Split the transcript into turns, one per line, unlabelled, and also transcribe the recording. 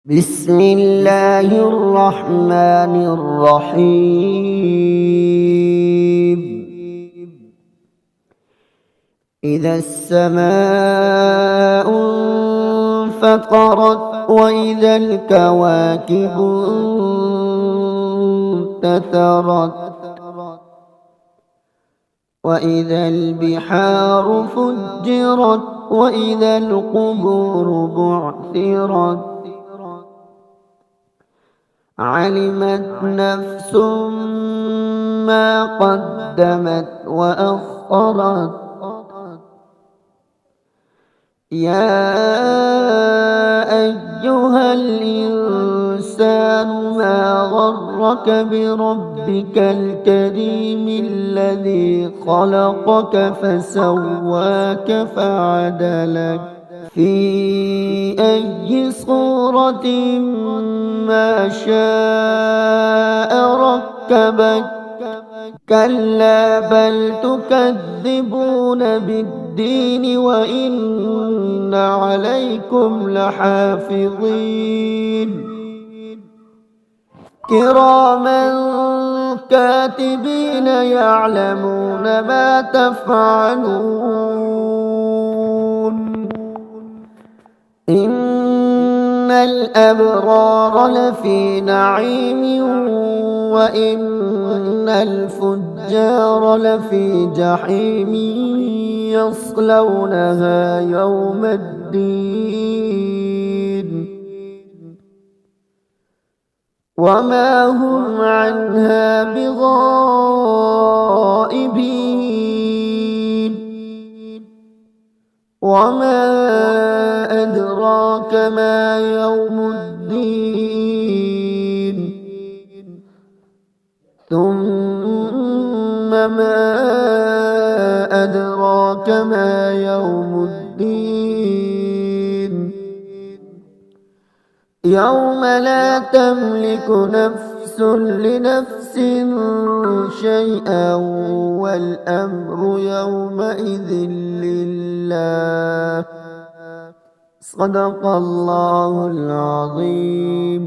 بسم الله الرحمن الرحيم. إذا السماء انفطرت وإذا الكواكب انتثرت وإذا البحار فجرت وإذا القبور بعثرت علمت نفس ما قدمت وأخرت. يا أيها الإنسان ما غرك بربك الكريم الذي خلقك فسواك فعدلك في أي صورة ما شاء ركبك. كلا بل تكذبون بالدين وإن عليكم لحافظين كراما كاتبين يعلمون ما تفعلون. إن الأبرار لفي نعيم وإن الفجار لفي جحيم يصلونها يوم الدين وما هم عنها بغائبين. وما أدراك ما يوم الدين ثم ما أدراك ما يوم الدين يوم لا تملك نفس لنفس شيئا والأمر يومئذ لله. صدق الله العظيم.